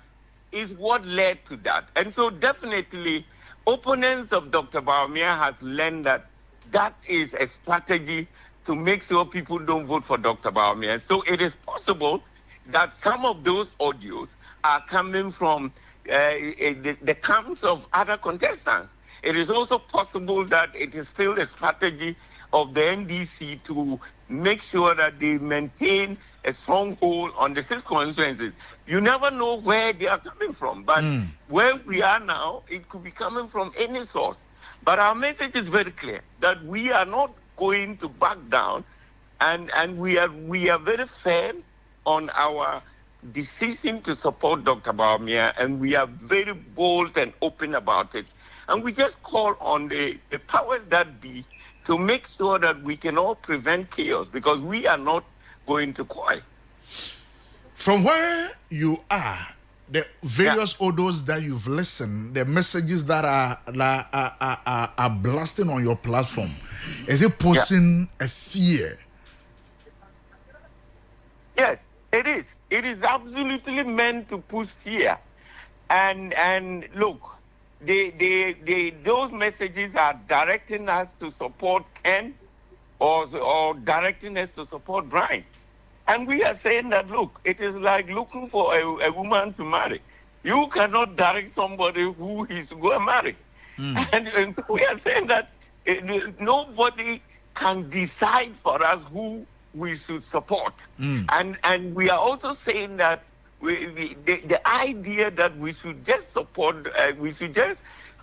is what led to that. And so definitely opponents of Dr. Bawumia has learned that that is a strategy to make sure people don't vote for Dr. Bawumia. So it is possible that some of those audios are coming from the camps of other contestants. It is also possible that it is still a strategy of the NDC to make sure that they maintain a stronghold on the 6 constituencies. You never know where they are coming from, but where we are now, it could be coming from any source. But our message is very clear that we are not going to back down, and we are very firm on our decision to support Dr. Bawumia, and we are very bold and open about it. And we just call on the powers that be to make sure that we can all prevent chaos because we are not going to quiet. From where you are, the various audios that you've listened, the messages that are blasting on your platform, is it posing a fear? Yes, it is. It is absolutely meant to push fear. And look, those messages are directing us to support Ken or directing us to support Brian. And we are saying that, look, it is like looking for a woman to marry. You cannot direct somebody who is to go and marry. And so we are saying that nobody can decide for us who we should support. And we are also saying that the idea that we should just support, we should just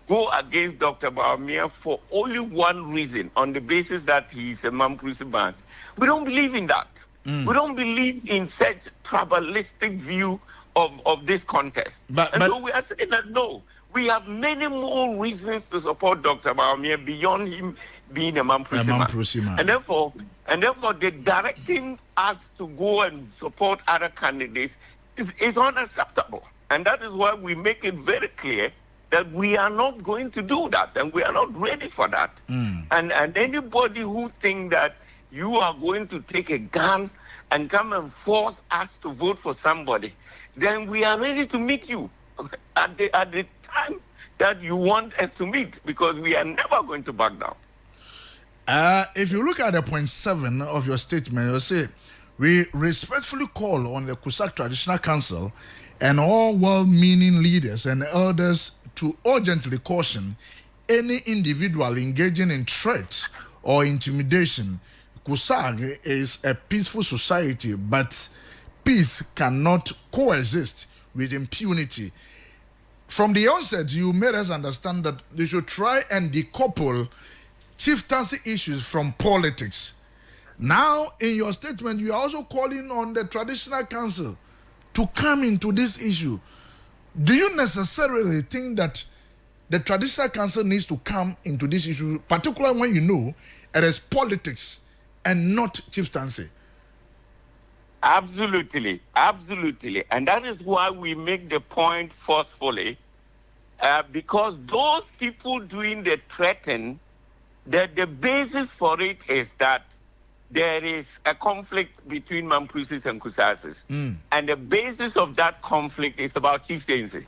go against Dr. Bawumia for only one reason, on the basis that he is a Mamprusi man. We don't believe in that. We don't believe in such tribalistic view of this contest. So we are saying that no, we have many more reasons to support Dr. Bawumia beyond him being a Mamprusi man. And therefore, the directing us to go and support other candidates is unacceptable. And that is why we make it very clear that we are not going to do that, and we are not ready for that. And anybody who thinks that you are going to take a gun and come and force us to vote for somebody, then we are ready to meet you at the time that you want us to meet, because we are never going to back down. If you look at the point 7 of your statement, you say, we respectfully call on the Cusack Traditional Council and all well-meaning leaders and elders to urgently caution any individual engaging in threats or intimidation. Cusack is a peaceful society, but peace cannot coexist with impunity. From the onset, you made us understand that they should try and decouple chieftaincy issues from politics. Now, in your statement, you are also calling on the Traditional Council to come into this issue. Do you necessarily think that the Traditional Council needs to come into this issue, particularly when you know it is politics and not chieftaincy? Absolutely. And that is why we make the point forcefully, because those people doing the threatening, that the basis for it is that there is a conflict between Mamprusis and Kusasses. And the basis of that conflict is about chieftaincy.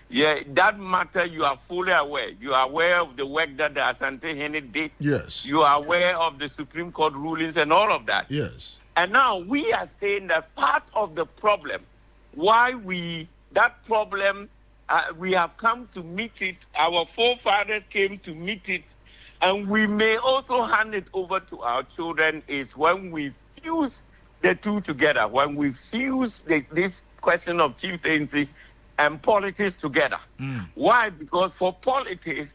Yeah, that matter, you are fully aware. You are aware of the work that the Asante Hene did. Yes. You are aware of the Supreme Court rulings and all of that. Yes. And now we are saying that part of the problem, why we have come to meet it, our forefathers came to meet it, and we may also hand it over to our children, is when we fuse the two together, when we fuse this question of chieftaincy and politics together. Why? Because for politics,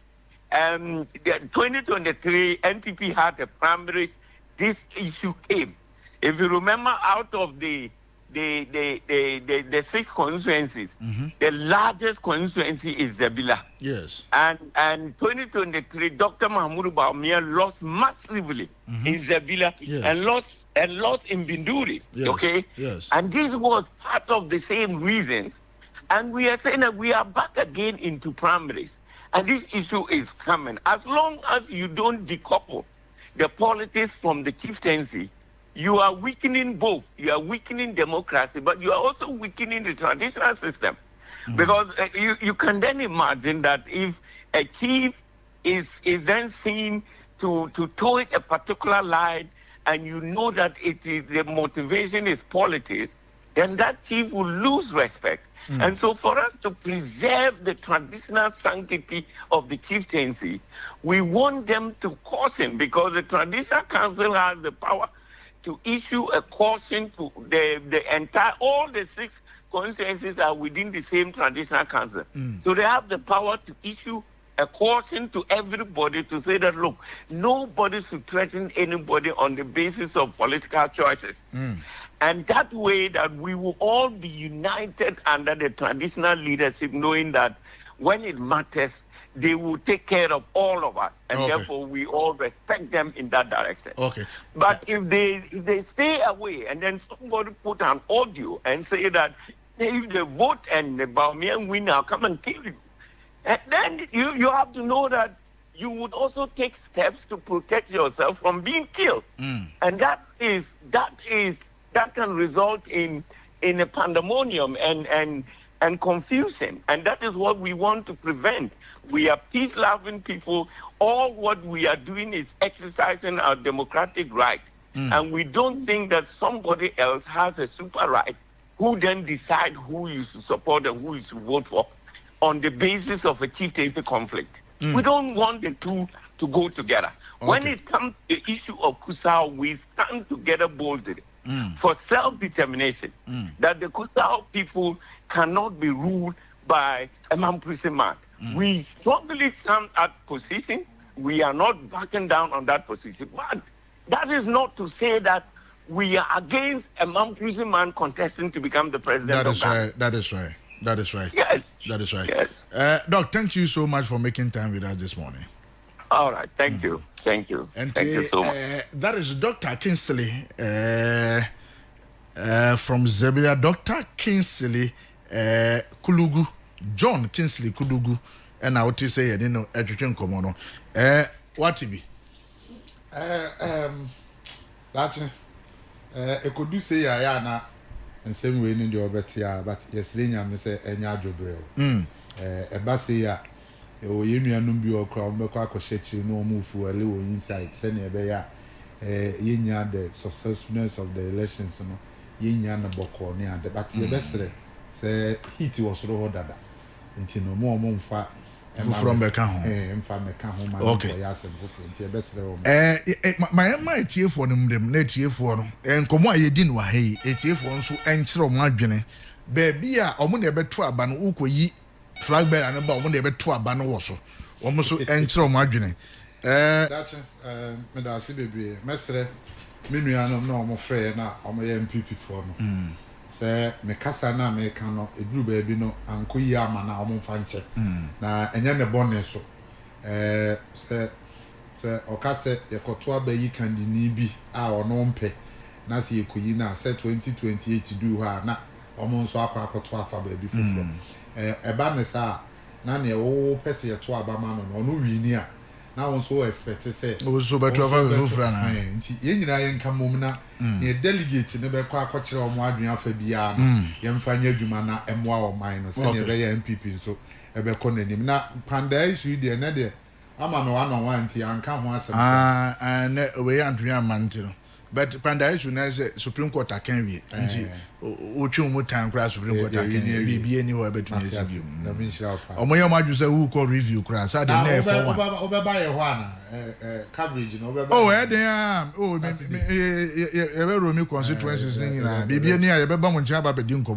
the 2023 NPP had the primaries, this issue came. If you remember, out of the 6 constituencies, the largest constituency is Zabila. Yes. And 2023, Dr. Mahamudu Bawumia lost massively in Zabila, yes, and lost in Binduri. Yes. Okay. Yes. And this was part of the same reasons. And we are saying that we are back again into primaries, and this issue is coming. As long as you don't decouple the politics from the chieftaincy, you are weakening both. You are weakening democracy, but you are also weakening the traditional system. Because you can then imagine that if a chief is then seen to toe a particular line, and you know that it is the motivation is politics, then that chief will lose respect. And so for us to preserve the traditional sanctity of the chieftaincy, we want them to caution, because the Traditional Council has the power to issue a caution to the entire, all the 6 constituencies are within the same Traditional Council. So they have the power to issue a caution to everybody to say that, look, nobody should threaten anybody on the basis of political choices. And that way that we will all be united under the traditional leadership, knowing that when it matters, they will take care of all of us. And therefore, we all respect them in that direction. Okay. But if they stay away, and then somebody put an audio and say that if they vote and the Bawumia win, I'll come and kill you. And then you have to know that you would also take steps to protect yourself from being killed. And that can result in a pandemonium and confusion. And that is what we want to prevent. We are peace-loving people. All what we are doing is exercising our democratic right. And we don't think that somebody else has a super right who then decide who you should support and who you should vote for on the basis of a chieftaincy conflict. We don't want the two to go together. Okay. When it comes to the issue of Kusau, we stand together boldly for self-determination, that the Kusau people cannot be ruled by a Mamprisi man. We strongly stand at position. We are not backing down on that position. But that is not to say that we are against a Mamprisi man contesting to become the president of Ghana. That is right. Yes. That is right. Yes. Doc, thank you so much for making time with us this morning. All right. Thank you. Thank you. And thank you so much. That is Dr. Kingsley from Zebia. Dr. Kingsley Kulugu. John Kingsley Kulugu. And I would say, you know, education common. What be? That's it could do say na and same way in the obetia, but yesterday I say enya jobrel. Eba say ya o yenu anum bi okra mbekwa akoshechi no move for a little inside send ebe ya yenya the successfulness of the elections no yenya na boko ne ade but ye besre say heat was ro dada nti no mo mfa from Beka ho mfa meka ho ma okay ya se fufu nti e besre o my tiefo no mdem na tiefo no enkomo ayedi no ha yi tiefo nso enkyere o madwene baabi a omo na ebeto aba no ukoyi flag bearer no ba omo na ebeto aba no wo so omo so enkyere o madwene that me da se bebre mesre menua no na omo frɛ na omo ye MPP for no se me kasa na me ka no eduru baabi no anko yi ama na omo mfa nche na enye ne bonne so se okase yekoto abayi kandini bi a ono mpe na se yekoyi na se 2028 du ha na omo nso akoto afa baabi fofo eba ne sa na ne wo pese yeto abama no no wi ni a na won so expect say o so beto afa fofo na nti ye nyina ye nka mom na ne delegate ne be kwa akokire omo adwen afa bia no ye mfa nya adwuma na emoa o man no se ne be ye MPP so ebe ko nanim na panda issue de na de ama no one on one nti anka ho asem and we antwe amante no but panda issue na say Supreme Court can we nti o twe mo tan kra Supreme Court can bibie ni ho betu na sibi na bin shira pa omo ye ma say who call review kra sa de na e for one obeba ye ho ana coverage no obeba oh me e be romi constituencies ni na bibie ni a ye beba mo ntia ba bedi nkomo